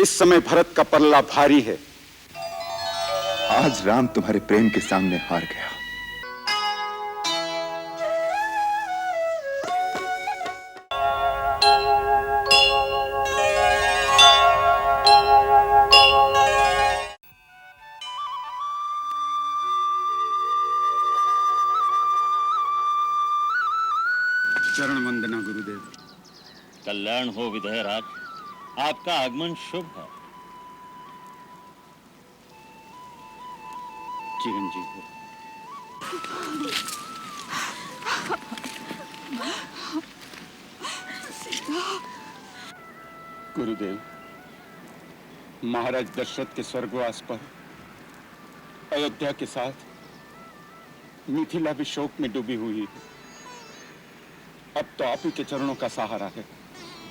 इस समय भरत का पल्ला भारी है। आज राम तुम्हारे प्रेम के सामने हार गया। चरण वंदना गुरुदेव। कल्याण हो विधेयराज, आपका आगमन शुभ है। चिरंजीव हो। गुरुदेव, महाराज दशरथ के स्वर्गवास पर अयोध्या के साथ मिथिला भी शोक में डूबी हुई है। अब तो आप ही के चरणों का सहारा है।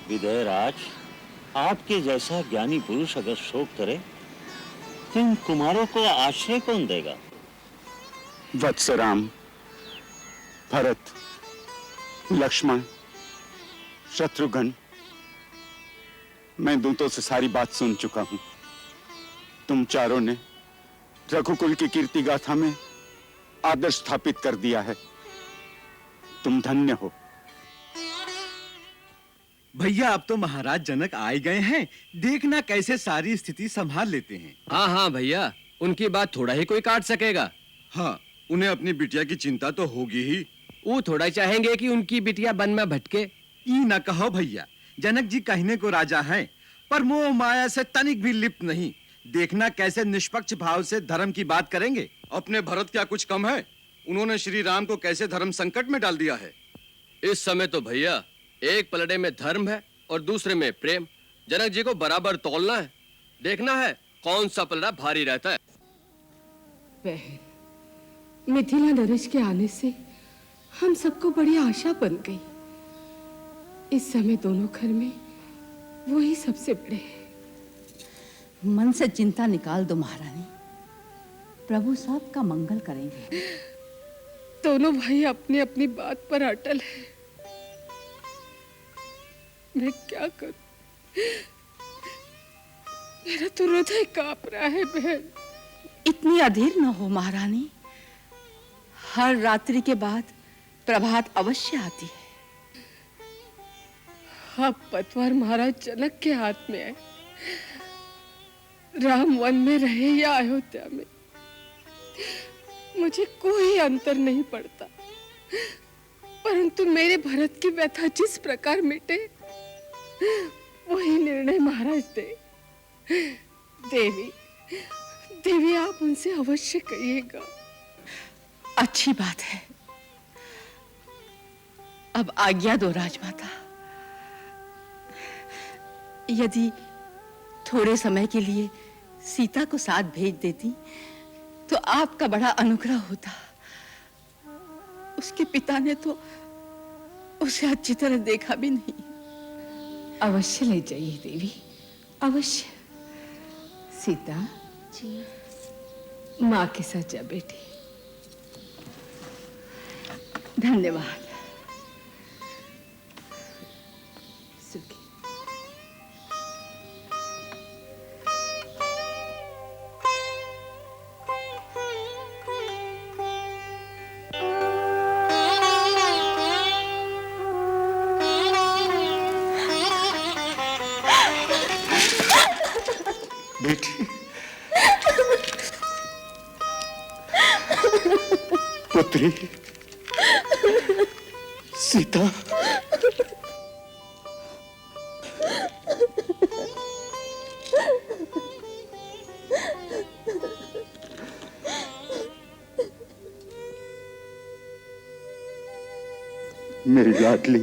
विधेयराज, आपके जैसा ज्ञानी पुरुष अगर शोक करे तो इन कुमारों को आश्रय कौन देगा? वत्स राम, भरत, लक्ष्मण, शत्रुघ्न, मैं दूतों से सारी बात सुन चुका हूं। तुम चारों ने रघुकुल की कीर्ति गाथा में आदर्श स्थापित कर दिया है। तुम धन्य हो। भैया, अब तो महाराज जनक आए गए हैं, देखना कैसे सारी स्थिति संभाल लेते हैं। हाँ हाँ भैया, उनकी बात थोड़ा ही कोई काट सकेगा। हाँ, उन्हें अपनी बिटिया की चिंता तो होगी ही। वो थोड़ा चाहेंगे कि उनकी बिटिया वन में भटके। ई न कहो भैया, जनक जी कहने को राजा हैं, पर मोह माया से तनिक भी लिप्त नहीं। देखना कैसे निष्पक्ष भाव से धर्म की बात करेंगे। अपने भरत क्या कुछ कम है? उन्होंने श्री राम को कैसे धर्म संकट में डाल दिया है। इस समय तो भैया एक पलड़े में धर्म है और दूसरे में प्रेम। जनक जी को बराबर तौलना है। देखना है कौन सा पलड़ा भारी रहता है। बहन, मिथिला नरेश के आने से हम सबको बड़ी आशा बन गई। इस समय दोनों घर में वो ही सबसे बड़े हैं। मन से चिंता निकाल दो महारानी, प्रभु सबका मंगल करेंगे। दोनों भाई अपनी अपनी बात पर अटल है। मैं क्या करूं? मेरा तो हृदय कांप रहा है बहन। इतनी अधीर न हो महारानी, हर रात्रि के बाद प्रभात अवश्य आती है। अब पतवार महाराज जनक के हाथ में है। राम वन में रहे या अयोध्या में, मुझे कोई अंतर नहीं पड़ता। परंतु मेरे भरत की व्यथा जिस प्रकार मिटे, वही निर्णय महाराज दे। देवी, देवी आप उनसे अवश्य कहिएगा। अच्छी बात है। अब आज्ञा दो राजमाता। यदि थोड़े समय के लिए सीता को साथ भेज देती तो आपका बड़ा अनुग्रह होता। उसके पिता ने तो उसे अच्छी तरह देखा भी नहीं। अवश्य ले जाइए देवी, अवश्य। सीता जी, माँ के साथ जा बेटी। धन्यवाद। सुखी। बेटी, पुत्री, सीता, मेरी लाडली,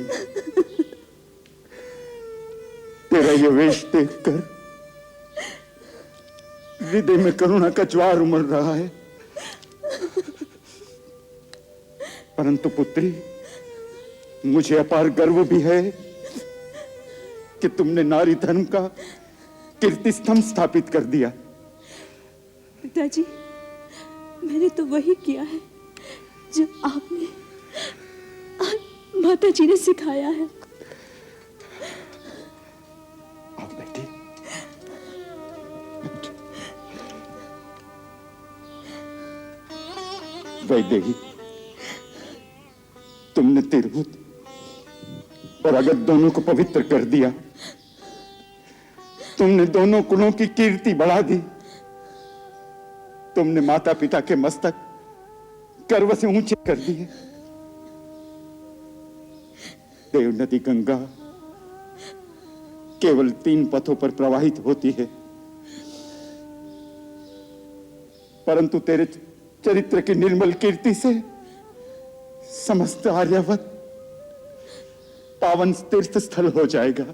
तेरा ये वेश देखकर हृदय में करुणा का ज्वार उमड़ रहा है। परंतु पुत्री, मुझे अपार गर्व भी है कि तुमने नारी धर्म का कीर्ति स्तंभ स्थापित कर दिया। पिताजी, मैंने तो वही किया है जो आपने माता जी ने सिखाया है। अब बेटी, वैदेही, तुमने तिरहुत और अगर दोनों को पवित्र कर दिया, तुमने दोनों कुलों की कीर्ति बढ़ा दी, तुमने माता पिता के मस्तक गर्व से ऊंचे कर दिए। देव नदी गंगा केवल 3 पथों पर प्रवाहित होती है, परंतु तेरे चरित्र की निर्मल कीर्ति से समस्त आर्यावत पावन तीर्थ स्थल हो जाएगा।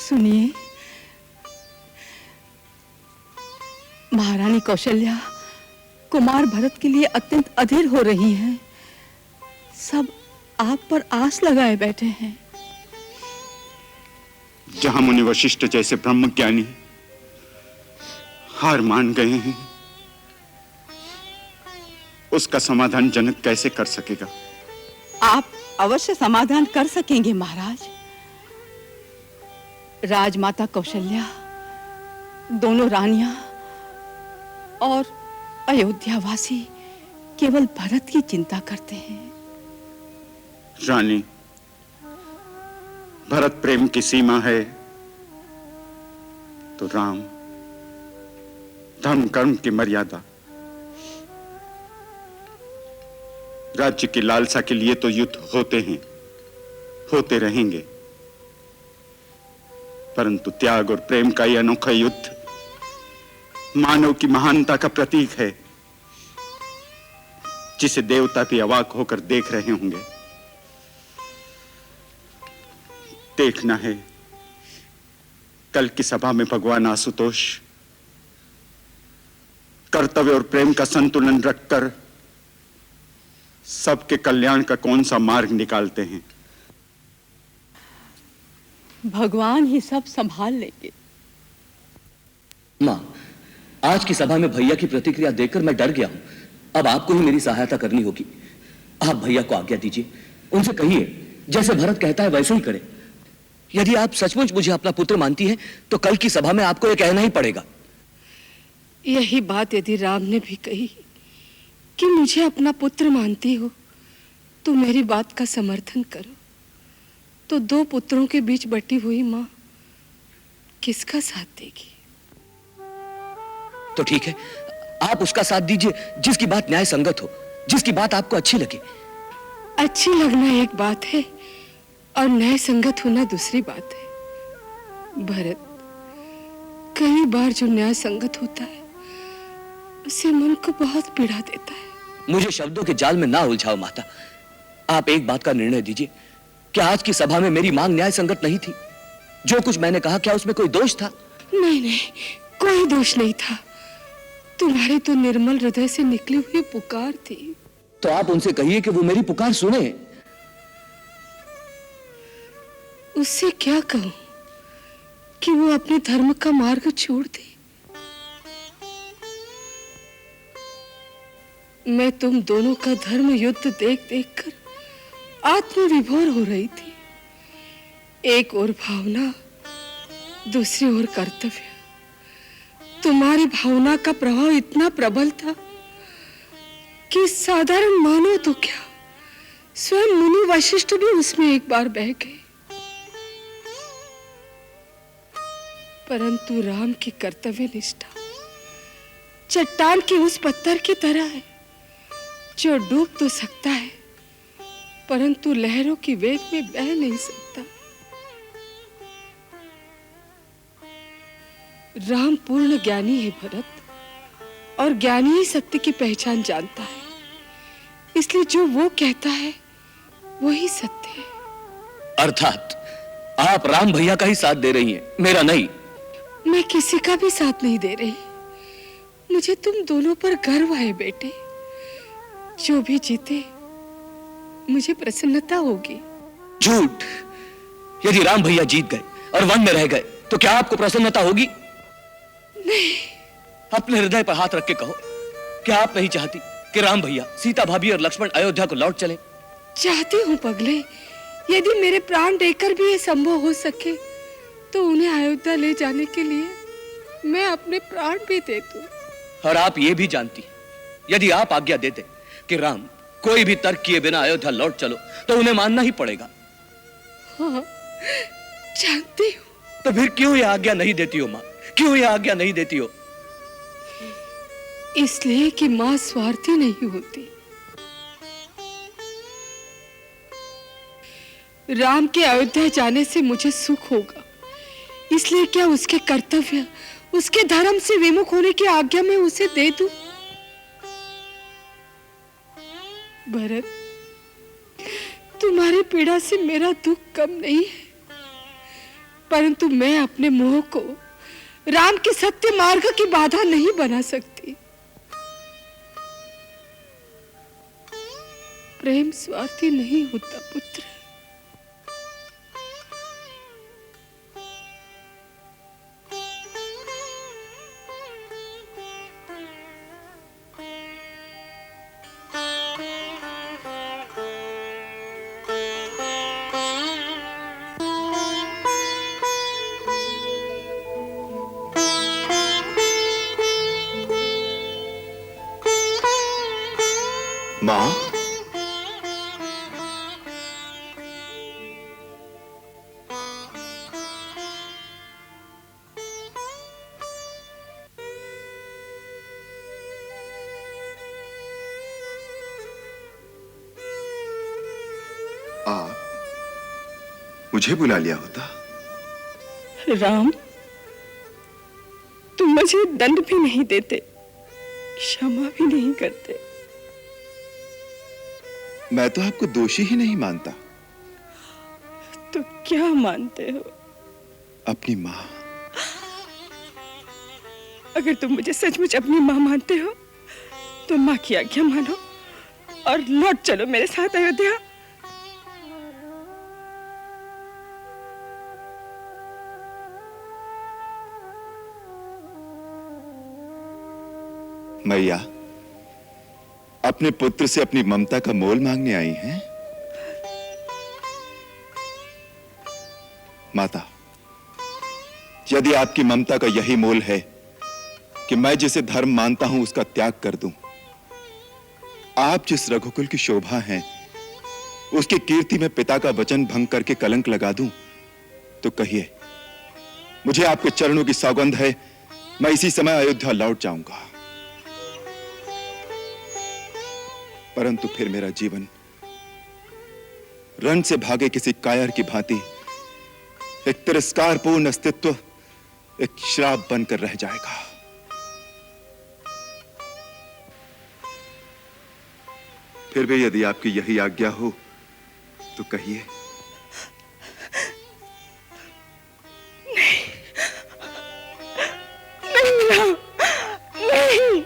सुनिए, महारानी कौशल्या कुमार भरत के लिए अत्यंत अधीर हो रही हैं। सब आप पर आस लगाए बैठे हैं। जहां मुनि वशिष्ठ जैसे ब्रह्मज्ञानी हार मान गए हैं, उसका समाधान जनक कैसे कर सकेगा? आप अवश्य समाधान कर सकेंगे महाराज। राजमाता कौशल्या, दोनों रानियां और अयोध्यावासी केवल भरत की चिंता करते हैं। रानी, भरत प्रेम की सीमा है तो राम धर्म कर्म की मर्यादा। राज्य की लालसा के लिए तो युद्ध होते हैं, होते रहेंगे, परंतु त्याग और प्रेम का यह अनोखा युद्ध मानव की महानता का प्रतीक है, जिसे देवता भी अवाक होकर देख रहे होंगे। देखना है कल की सभा में भगवान आशुतोष कर्तव्य और प्रेम का संतुलन रखकर सबके कल्याण का कौन सा मार्ग निकालते हैं। भगवान ही सब संभाल लेंगे। मां, आज की सभा में भैया की प्रतिक्रिया देखकर मैं डर गया हूं। अब आपको ही मेरी सहायता करनी होगी। आप भैया को आज्ञा दीजिए, उनसे कहिए जैसे भरत कहता है वैसे ही करें। यदि आप सचमुच मुझे अपना पुत्र मानती हैं, तो कल की सभा में आपको यह कहना ही पड़ेगा। यही बात यदि राम ने भी कही कि मुझे अपना पुत्र मानती हो, तो मेरी बात का समर्थन करो। तो 2 पुत्रों के बीच बटी हुई मां किसका साथ देगी? तो ठीक है, आप उसका साथ दीजिए जिसकी बात न्याय संगत हो, जिसकी बात आपको अच्छी लगे। अच्छी लगना एक बात है और न्याय संगत होना दूसरी बात है। भरत, कई बार जो न्याय संगत होता है उससे मन को बहुत पीड़ा देता है। मुझे शब्दों के जाल में ना उलझाओ माता। आप एक बात का निर्णय दीजिए कि आज की सभा में मेरी मांग न्याय संगत नहीं थी। जो कुछ मैंने कहा, क्या उसमें कोई दोष था? नहीं नहीं, कोई दोष नहीं था। तुम्हारे तो निर्मल हृदय से निकली हुई पुकार थी। तो आप उनसे कहिए कि वो मेरी पुकार सुने। उससे क्या कहूं कि वो अपने धर्म का मार्ग छोड़ दे। मैं तुम दोनों का धर्म युद्ध देख देख कर आत्मविभोर हो रही थी। एक ओर भावना, दूसरी ओर कर्तव्य। तुम्हारी भावना का प्रभाव इतना प्रबल था कि साधारण मानो तो क्या, स्वयं मुनि वशिष्ठ भी उसमें एक बार बह गए। परंतु राम की कर्तव्य निष्ठा चट्टान के उस पत्थर की तरह है जो डूब तो सकता है परंतु लहरों की वेग में बह नहीं सकता। राम पूर्ण ज्ञानी है भरत, और ज्ञानी ही सत्य की पहचान जानता है। इसलिए जो वो कहता है वही सत्य है। अर्थात आप राम भैया का ही साथ दे रही हैं, मेरा नहीं। मैं किसी का भी साथ नहीं दे रही। मुझे तुम दोनों पर गर्व है बेटे। जो भी जीते मुझे प्रसन्नता होगी। झूठ। यदि राम भैया जीत गए और वन में रह गए तो क्या आपको प्रसन्नता होगी? नहीं। अपने हृदय पर हाथ रख के कहो, क्या आप नहीं चाहती कि राम भैया, सीता भाभी और लक्ष्मण अयोध्या को लौट चले? चाहती हूँ पगले। यदि मेरे प्राण देकर भी ये संभव हो सके तो उन्हें अयोध्या ले जाने के लिए मैं अपने प्राण भी दे दूं। और आप ये भी जानती हैं, यदि आप आज्ञा देते कि राम कोई भी तर्क किए बिना अयोध्या लौट चलो, तो उन्हें मानना ही पड़ेगा। हाँ, जानती हूँ। तो फिर क्यों ये आज्ञा नहीं देती हो माँ? क्यों ये आज्ञा नहीं देती हो? इसलिए कि माँ स्वार्थी नहीं होती। राम के अयोध्या जाने से मुझे सुख होगा, इसलिए क्या उसके कर्तव्य, उसके धर्म से विमुख होने की आज्ञा मैं उसे दे दूं? भरत, तुम्हारी पीड़ा से मेरा दुख कम नहीं है, परंतु मैं अपने मोह को राम के सत्य मार्ग की बाधा नहीं बना सकती। प्रेम स्वार्थी नहीं होता पुत्र। माँ, आप मुझे बुला लिया होता। राम, तुम मुझे दंड भी नहीं देते, क्षमा भी नहीं करते। मैं तो आपको दोषी ही नहीं मानता। तो क्या मानते हो? अपनी माँ। अगर तुम मुझे सचमुच अपनी माँ मानते हो तो माँ की आज्ञा मानो और लौट चलो मेरे साथ अयोध्या। मैया अपने पुत्र से अपनी ममता का मोल मांगने आई हैं? माता, यदि आपकी ममता का यही मोल है कि मैं जिसे धर्म मानता हूं उसका त्याग कर दूं, आप जिस रघुकुल की शोभा हैं उसकी कीर्ति में पिता का वचन भंग करके कलंक लगा दूं, तो कहिए, मुझे आपके चरणों की सौगंध है, मैं इसी समय अयोध्या लौट जाऊंगा। परंतु फिर मेरा जीवन रण से भागे किसी कायर की भांति एक तिरस्कारपूर्ण अस्तित्व, एक श्राप बनकर रह जाएगा। फिर भी यदि आपकी यही आज्ञा हो तो कहिए। नहीं, नहीं।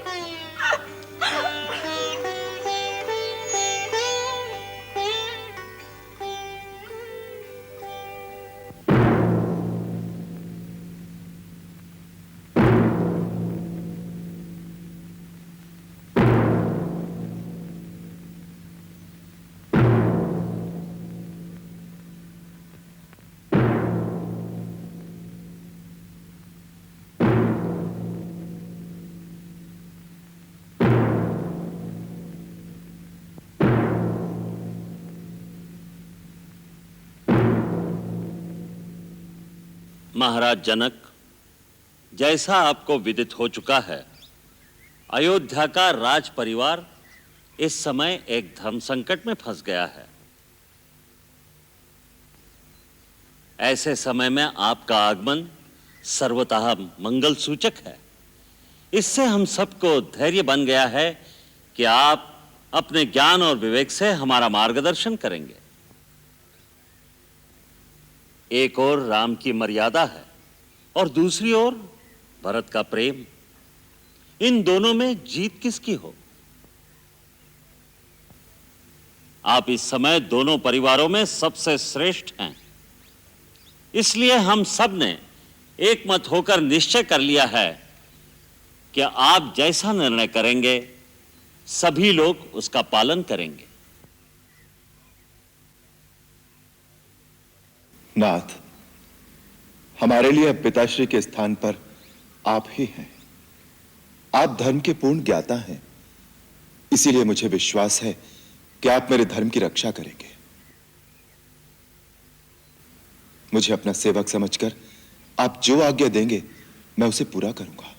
महाराज जनक, जैसा आपको विदित हो चुका है, अयोध्या का राज परिवार इस समय एक धर्म संकट में फंस गया है। ऐसे समय में आपका आगमन सर्वतः मंगल सूचक है। इससे हम सबको धैर्य बन गया है कि आप अपने ज्ञान और विवेक से हमारा मार्गदर्शन करेंगे। एक ओर राम की मर्यादा है और दूसरी ओर भरत का प्रेम। इन दोनों में जीत किसकी हो? आप इस समय दोनों परिवारों में सबसे श्रेष्ठ हैं। इसलिए हम सब ने एक मत होकर निश्चय कर लिया है कि आप जैसा निर्णय करेंगे सभी लोग उसका पालन करेंगे। नाथ, हमारे लिए अब पिताश्री के स्थान पर आप ही हैं। आप धर्म के पूर्ण ज्ञाता हैं, इसीलिए मुझे विश्वास है कि आप मेरे धर्म की रक्षा करेंगे। मुझे अपना सेवक समझकर आप जो आज्ञा देंगे मैं उसे पूरा करूंगा।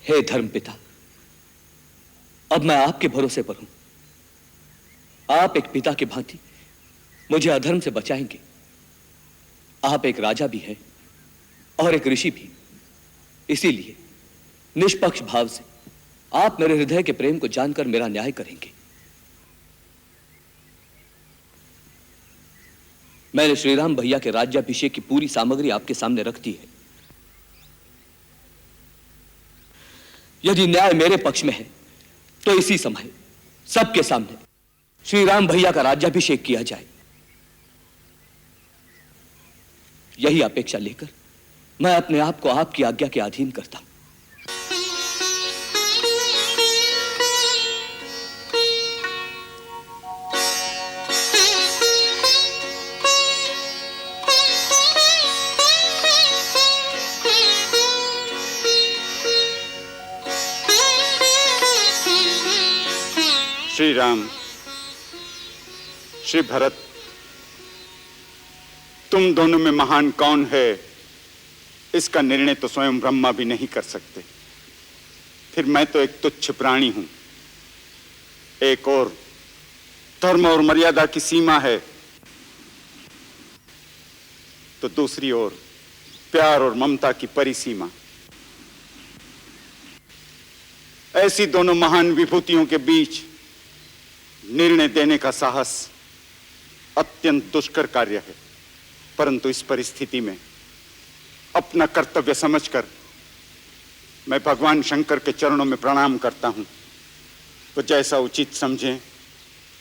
हे धर्मपिता, अब मैं आपके भरोसे पर हूं। आप एक पिता की भांति मुझे अधर्म से बचाएंगे। आप एक राजा भी हैं और एक ऋषि भी, इसीलिए निष्पक्ष भाव से आप मेरे हृदय के प्रेम को जानकर मेरा न्याय करेंगे। मैंने श्रीराम भैया के राज्याभिषेक की पूरी सामग्री आपके सामने रख दी है। यदि न्याय मेरे पक्ष में है तो इसी समय सबके सामने श्री राम भैया का राज्याभिषेक किया जाए। यही अपेक्षा लेकर मैं अपने आप को आपकी आज्ञा के अधीन करता हूं। श्री राम, श्री भरत, तुम दोनों में महान कौन है, इसका निर्णय तो स्वयं ब्रह्मा भी नहीं कर सकते। फिर मैं तो एक तुच्छ प्राणी हूं। एक और धर्म और मर्यादा की सीमा है, तो दूसरी ओर प्यार और ममता की परिसीमा। ऐसी दोनों महान विभूतियों के बीच निर्णय देने का साहस अत्यंत दुष्कर कार्य है, परंतु इस परिस्थिति में अपना कर्तव्य समझकर मैं भगवान शंकर के चरणों में प्रणाम करता हूं। तो जैसा उचित समझें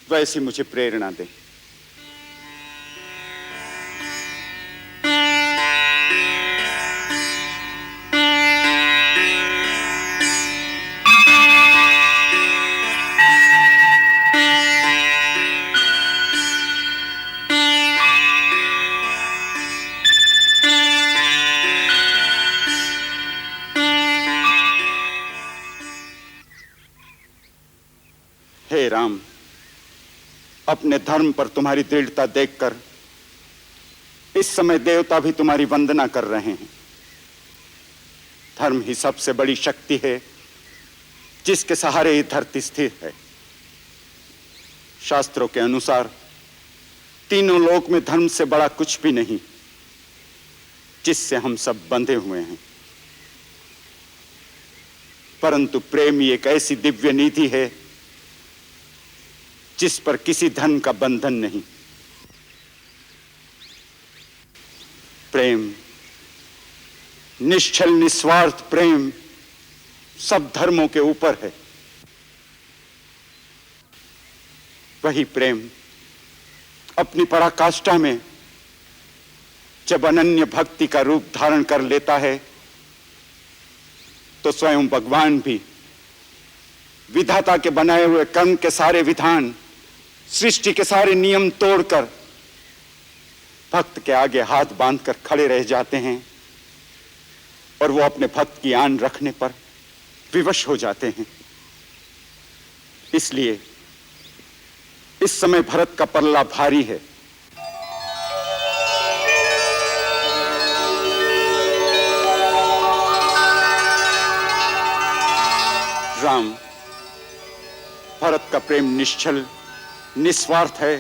वैसी मुझे प्रेरणा दें। हे राम, अपने धर्म पर तुम्हारी दृढ़ता देखकर इस समय देवता भी तुम्हारी वंदना कर रहे हैं। धर्म ही सबसे बड़ी शक्ति है, जिसके सहारे ही धरती स्थिर है। शास्त्रों के अनुसार तीनों लोक में धर्म से बड़ा कुछ भी नहीं, जिससे हम सब बंधे हुए हैं। परंतु प्रेम ही एक ऐसी दिव्य निधि है जिस पर किसी धन का बंधन नहीं। प्रेम, निश्चल निस्वार्थ प्रेम सब धर्मों के ऊपर है। वही प्रेम अपनी पराकाष्ठा में जब अनन्य भक्ति का रूप धारण कर लेता है, तो स्वयं भगवान भी विधाता के बनाए हुए कर्म के सारे विधान, सृष्टि के सारे नियम तोड़कर भक्त के आगे हाथ बांधकर खड़े रह जाते हैं और वो अपने भक्त की आन रखने पर विवश हो जाते हैं। इसलिए इस समय भरत का पल्ला भारी है। राम, भरत का प्रेम निश्चल निस्वार्थ है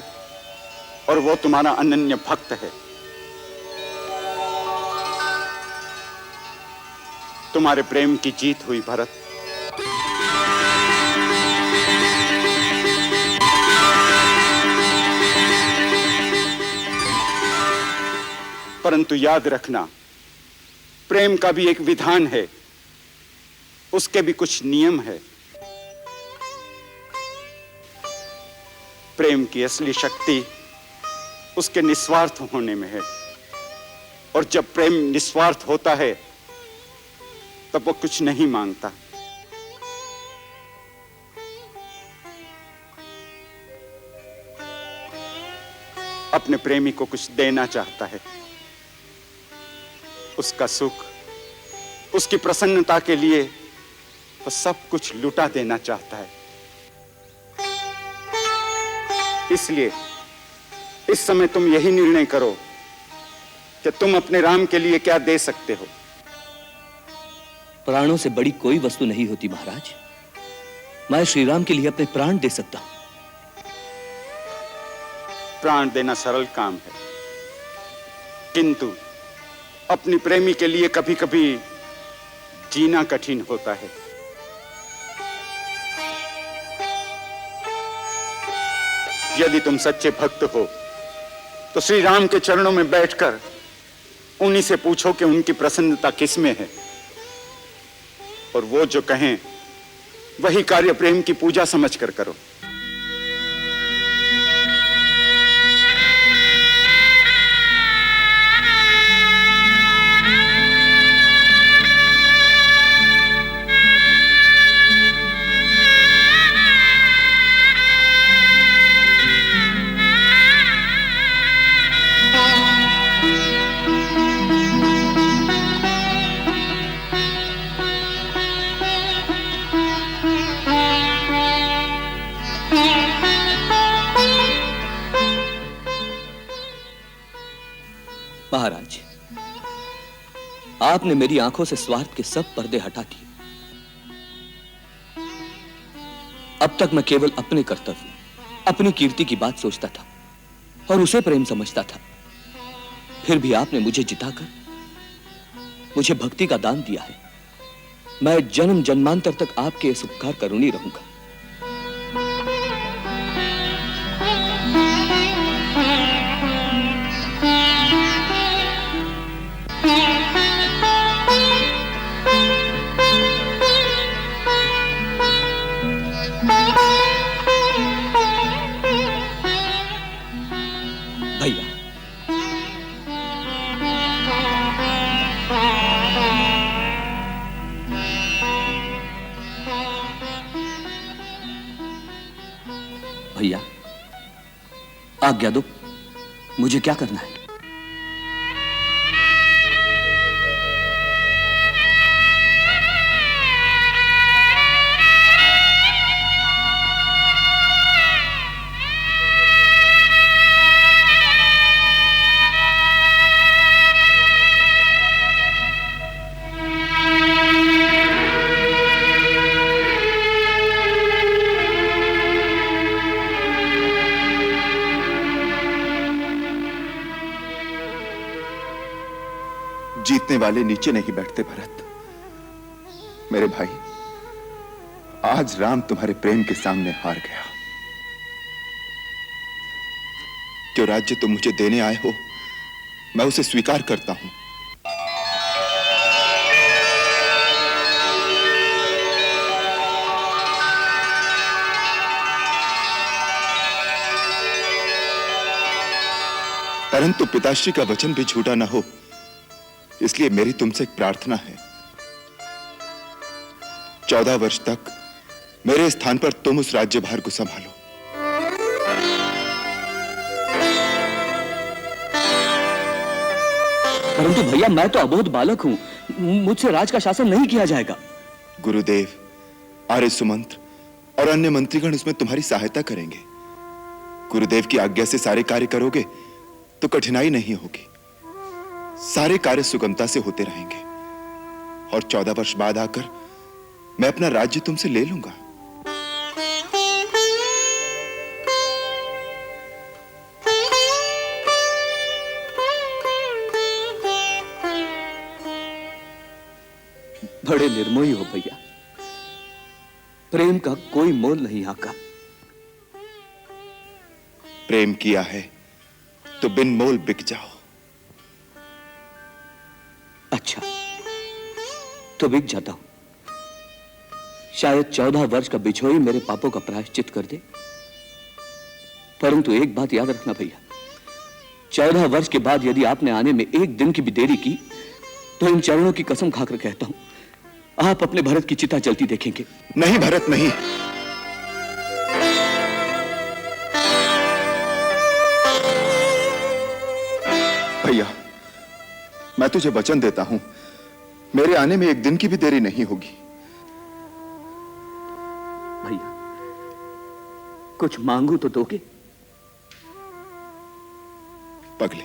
और वो तुम्हारा अनन्य भक्त है। तुम्हारे प्रेम की जीत हुई भरत। परंतु याद रखना, प्रेम का भी एक विधान है, उसके भी कुछ नियम है। प्रेम की असली शक्ति उसके निस्वार्थ होने में है, और जब प्रेम निस्वार्थ होता है तब वो कुछ नहीं मांगता। अपने प्रेमी को कुछ देना चाहता है, उसका सुख, उसकी प्रसन्नता के लिए वो सब कुछ लुटा देना चाहता है। इसलिए इस समय तुम यही निर्णय करो कि तुम अपने राम के लिए क्या दे सकते हो। प्राणों से बड़ी कोई वस्तु नहीं होती महाराज। मैं श्री राम के लिए अपने प्राण दे सकता हूं। प्राण देना सरल काम है, किंतु अपनी प्रेमी के लिए कभी कभी जीना कठिन होता है। यदि तुम सच्चे भक्त हो तो श्री राम के चरणों में बैठकर उन्हीं से पूछो कि उनकी प्रसन्नता किस में है, और वो जो कहें वही कार्य प्रेम की पूजा समझकर करो। महाराज, आपने मेरी आंखों से स्वार्थ के सब पर्दे हटा दिए। अब तक मैं केवल अपने कर्तव्य, अपनी कीर्ति की बात सोचता था और उसे प्रेम समझता था। फिर भी आपने मुझे जिताकर मुझे भक्ति का दान दिया है। मैं जन्म जन्मांतर तक आपके इस उपकार का ऋणी रहूंगा। भैया, भैया आज्ञा दो, मुझे क्या करना है? जीतने वाले नीचे नहीं बैठते भरत। मेरे भाई, आज राम तुम्हारे प्रेम के सामने हार गया। जो राज्य तुम मुझे देने आए हो, मैं उसे स्वीकार करता हूं। परंतु पिताश्री का वचन भी झूठा ना हो, इसलिए मेरी तुमसे एक प्रार्थना है। 14 वर्ष तक मेरे स्थान पर तुम उस राज्यभार को संभालो। परंतु भैया, मैं तो अबोध बालक हूं, मुझसे राज का शासन नहीं किया जाएगा। गुरुदेव, आर्य सुमंत्र और अन्य मंत्रीगण उसमें तुम्हारी सहायता करेंगे। गुरुदेव की आज्ञा से सारे कार्य करोगे तो कठिनाई नहीं होगी। सारे कार्य सुगमता से होते रहेंगे और 14 वर्ष बाद आकर मैं अपना राज्य तुमसे ले लूंगा। बड़े निर्मोही हो भैया। प्रेम का कोई मोल नहीं आका। प्रेम किया है तो बिन मोल बिक जाओ। अच्छा, तो बिक जाता हूं। शायद 14 वर्ष का बिछोही मेरे पापों का प्रायश्चित कर दे। परंतु एक बात याद रखना भैया, 14 वर्ष के बाद यदि आपने आने में एक दिन की भी देरी की तो इन चरणों की कसम खाकर कहता हूं, आप अपने भरत की चिता जलती देखेंगे। नहीं भरत, नहीं। तुझे वचन देता हूं, मेरे आने में एक दिन की भी देरी नहीं होगी। भैया, कुछ मांगू तो दोगे? पगले,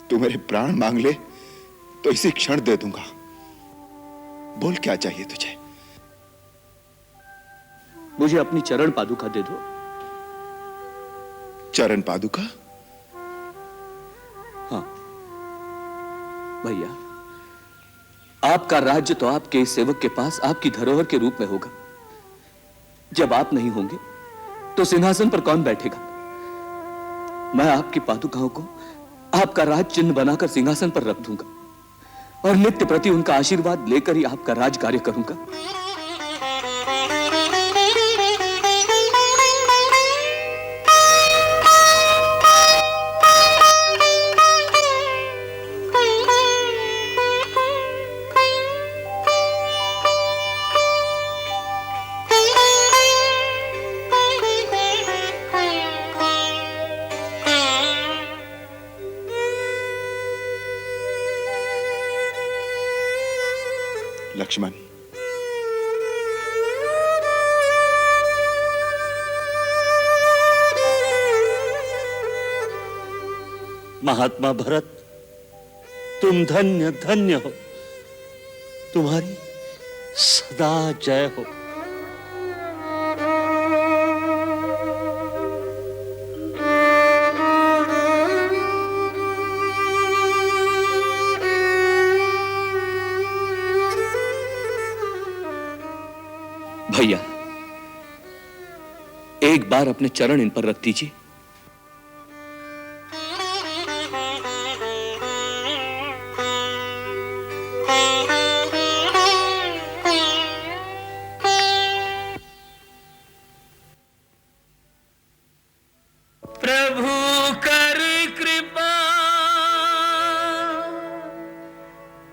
तू मेरे प्राण मांग ले तो इसी क्षण दे दूंगा। बोल क्या चाहिए तुझे? मुझे अपनी चरण पादुका दे दो। चरण पादुका? हाँ भैया, आपका राज्य तो आपके इस सेवक के पास आपकी धरोहर के रूप में होगा। जब आप नहीं होंगे तो सिंहासन पर कौन बैठेगा? मैं आपकी पादुकाओं को आपका राज चिन्ह बनाकर सिंहासन पर रख दूंगा और नित्य प्रति उनका आशीर्वाद लेकर ही आपका राज कार्य करूंगा। लक्ष्मण, महात्मा भरत, तुम धन्य धन्य हो। तुम्हारी सदा जय हो। भैया, एक बार अपने चरण इन पर रख दीजिए। प्रभु कर कृपा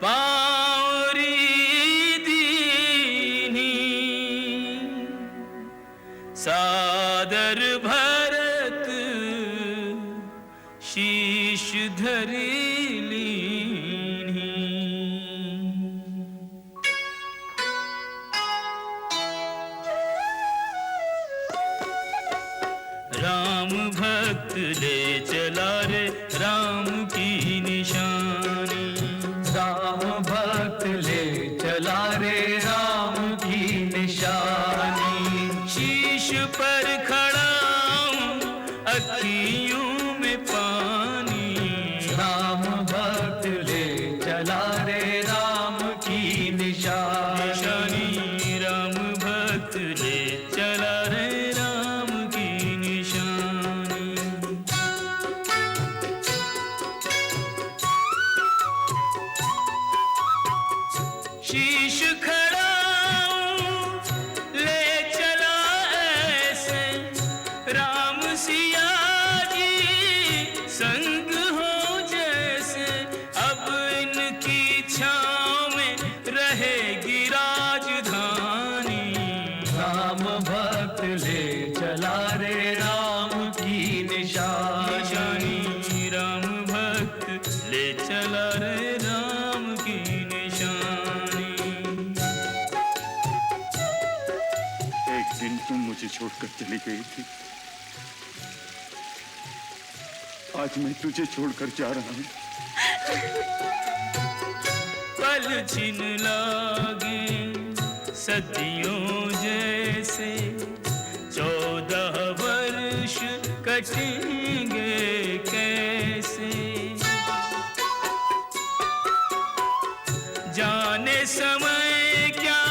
पावरी दीनी, सादर भरत शीश धरी लीनी। राम भक्त ले चला रे राम की निशानी, राम भक्त ले चला रे राम की निशानी। शीश पर खड़ा हूँ अखियों में पानी, राम भक्त ले चला रे राम की निशानी। राम भक्त ले चला रे राम की निशानी। शीश खड़ा ले चला ऐसे राम सिया जी संग हो जैसे। अब इनकी छाँव में रहेगी राजधानी, राम भक्त ले चला रे राम की निशानी। राम भक्त ले चला रे राम की निशानी। एक दिन तुम मुझे छोड़कर चली गई थी, आज मैं तुझे छोड़कर जा रहा हूं। पल छिन लागे सदियों जैसे, 14 वर्ष कटेंगे कैसे। जाने समय क्या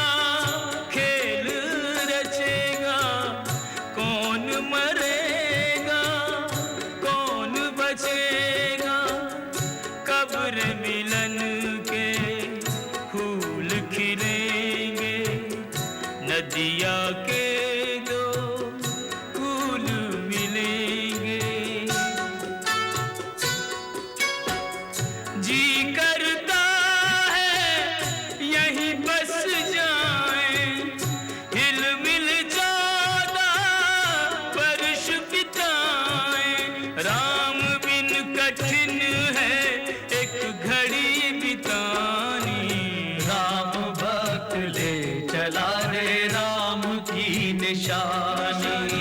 खेल रचेगा, कौन मरेगा कौन बचेगा। कब्र मिलन के फूल खिलेंगे, नदिया के दो फूल मिलेंगे। जी करता है यहीं बस जाएं, हिल मिल 14 वर्ष बिताएं। राम बिन कठिन है एक घड़ी निशानी।